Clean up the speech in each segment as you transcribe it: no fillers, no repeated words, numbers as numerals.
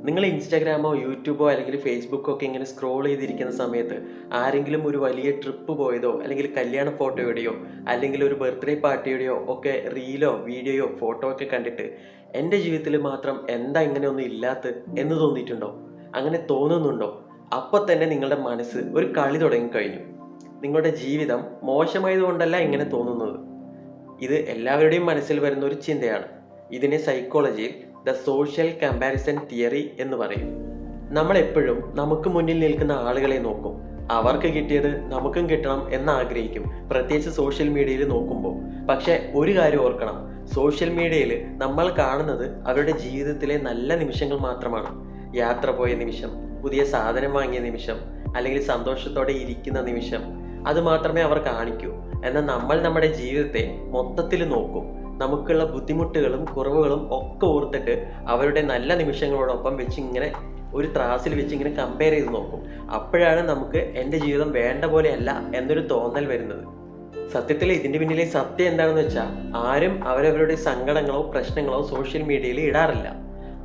നിങ്ങൾ ഇൻസ്റ്റാഗ്രാമോ യൂട്യൂബോ അല്ലെങ്കിൽ ഫേസ്ബുക്കോ ഒക്കെ ഇങ്ങനെ സ്ക്രോൾ ചെയ്തിരിക്കുന്ന സമയത്ത് ആരെങ്കിലും ഒരു വലിയ ട്രിപ്പ് പോയതോ അല്ലെങ്കിൽ കല്യാണ ഫോട്ടോയുടെയോ അല്ലെങ്കിൽ ഒരു ബർത്ത്ഡേ പാർട്ടിയുടെയോ ഒക്കെ റീലോ വീഡിയോയോ ഫോട്ടോ ഒക്കെ കണ്ടിട്ട് എൻ്റെ ജീവിതത്തിൽ മാത്രം എന്താ ഇങ്ങനെയൊന്നും ഇല്ലാത്ത എന്ന് തോന്നിയിട്ടുണ്ടോ? അങ്ങനെ തോന്നുന്നുണ്ടോ? അപ്പം തന്നെ നിങ്ങളുടെ മനസ്സ് ഒരു കളി തുടങ്ങിക്കഴിഞ്ഞു. നിങ്ങളുടെ ജീവിതം മോശമായതുകൊണ്ടല്ല ഇങ്ങനെ തോന്നുന്നത്. ഇത് എല്ലാവരുടെയും മനസ്സിൽ വരുന്ന ഒരു ചിന്തയാണ്. ഇതിനെ സൈക്കോളജിയിൽ ദ സോഷ്യൽ കമ്പാരിസൺ തിയറി എന്ന് പറയും. നമ്മൾ എപ്പോഴും നമുക്ക് മുന്നിൽ നിൽക്കുന്ന ആളുകളെ നോക്കും. അവർക്ക് കിട്ടിയത് നമുക്കും കിട്ടണം എന്ന് ആഗ്രഹിക്കും, പ്രത്യേകിച്ച് സോഷ്യൽ മീഡിയയിൽ നോക്കുമ്പോൾ. പക്ഷെ ഒരു കാര്യം ഓർക്കണം, സോഷ്യൽ മീഡിയയിൽ നമ്മൾ കാണുന്നത് അവരുടെ ജീവിതത്തിലെ നല്ല നിമിഷങ്ങൾ മാത്രമാണ്. യാത്ര പോയ നിമിഷം, പുതിയ സാധനം വാങ്ങിയ നിമിഷം, അല്ലെങ്കിൽ സന്തോഷത്തോടെ ഇരിക്കുന്ന നിമിഷം, അത് മാത്രമേ അവർ കാണിക്കൂ. എന്നാൽ നമ്മൾ നമ്മുടെ ജീവിതത്തെ മൊത്തത്തിൽ നോക്കും. നമുക്കുള്ള ബുദ്ധിമുട്ടുകളും കുറവുകളും ഒക്കെ ഓർത്തിട്ട് അവരുടെ നല്ല നിമിഷങ്ങളോടൊപ്പം വെച്ച് ഇങ്ങനെ ഒരു ത്രാസിൽ വെച്ച് ഇങ്ങനെ കമ്പയർ ചെയ്ത് നോക്കും. അപ്പോഴാണ് നമുക്ക് എൻ്റെ ജീവിതം വേണ്ട പോലെയല്ല എന്നൊരു തോന്നൽ വരുന്നത്. സത്യത്തിൽ ഇതിൻ്റെ പിന്നിലെ സത്യം എന്താണെന്ന് വെച്ചാൽ, ആരും അവരവരുടെ സങ്കടങ്ങളോ പ്രശ്നങ്ങളോ സോഷ്യൽ മീഡിയയിൽ ഇടാറില്ല.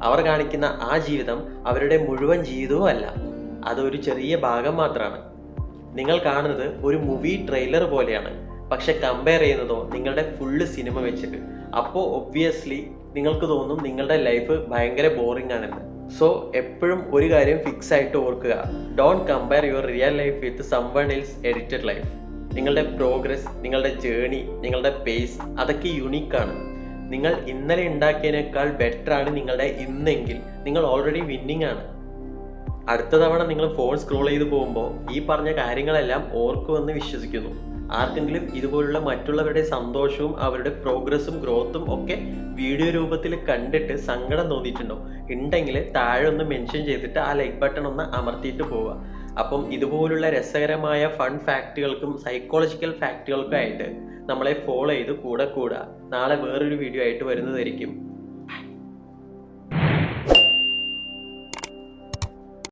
അവർ കാണിക്കുന്ന ആ ജീവിതം അവരുടെ മുഴുവൻ ജീവിതവും അല്ല, അതൊരു ചെറിയ ഭാഗം മാത്രമാണ്. നിങ്ങൾ കാണുന്നത് ഒരു മൂവി ട്രെയിലർ പോലെയാണ്, പക്ഷെ കമ്പയർ ചെയ്യുന്നതോ നിങ്ങളുടെ ഫുള്ള് സിനിമ വെച്ചിട്ട്. അപ്പോൾ ഒബ്വിയസ്ലി നിങ്ങൾക്ക് തോന്നും നിങ്ങളുടെ ലൈഫ് ഭയങ്കര ബോറിംഗ് ആണെന്ന്. സോ എപ്പോഴും ഒരു കാര്യം ഫിക്സ് ആയിട്ട് ഓർക്കുക, don't compare your real life with someone else edited life. നിങ്ങളുടെ പ്രോഗ്രസ്, നിങ്ങളുടെ ജേണി, നിങ്ങളുടെ പേസ് അതൊക്കെ യുണീക്കാണ്. നിങ്ങൾ ഇന്നലെ ഉണ്ടാക്കിയതിനേക്കാൾ ബെറ്റർ ആണ് നിങ്ങളുടെ ഇന്നെങ്കിൽ നിങ്ങൾ ഓൾറെഡി വിന്നിങ് ആണ്. അടുത്ത തവണ നിങ്ങൾ ഫോൺ സ്ക്രോൾ ചെയ്ത് പോകുമ്പോൾ ഈ പറഞ്ഞ കാര്യങ്ങളെല്ലാം ഓർക്കുമെന്ന് വിശ്വസിക്കുന്നു. ആർക്കെങ്കിലും ഇതുപോലുള്ള മറ്റുള്ളവരുടെ സന്തോഷവും അവരുടെ പ്രോഗ്രസ്സും ഗ്രോത്തും ഒക്കെ വീഡിയോ രൂപത്തിൽ കണ്ടിട്ട് സങ്കടം തോന്നിയിട്ടുണ്ടോ? ഉണ്ടെങ്കിൽ താഴെ ഒന്ന് മെൻഷൻ ചെയ്തിട്ട് ആ ലൈക്ക് ബട്ടൺ ഒന്ന് അമർത്തിയിട്ട് പോവുക. അപ്പം ഇതുപോലുള്ള രസകരമായ ഫൺ ഫാക്റ്റുകൾക്കും സൈക്കോളജിക്കൽ ഫാക്റ്റുകൾക്കും ആയിട്ട് നമ്മളെ ഫോളോ ചെയ്ത് കൂടെ കൂടുക. നാളെ വേറൊരു വീഡിയോ ആയിട്ട് വരുന്നതായിരിക്കും.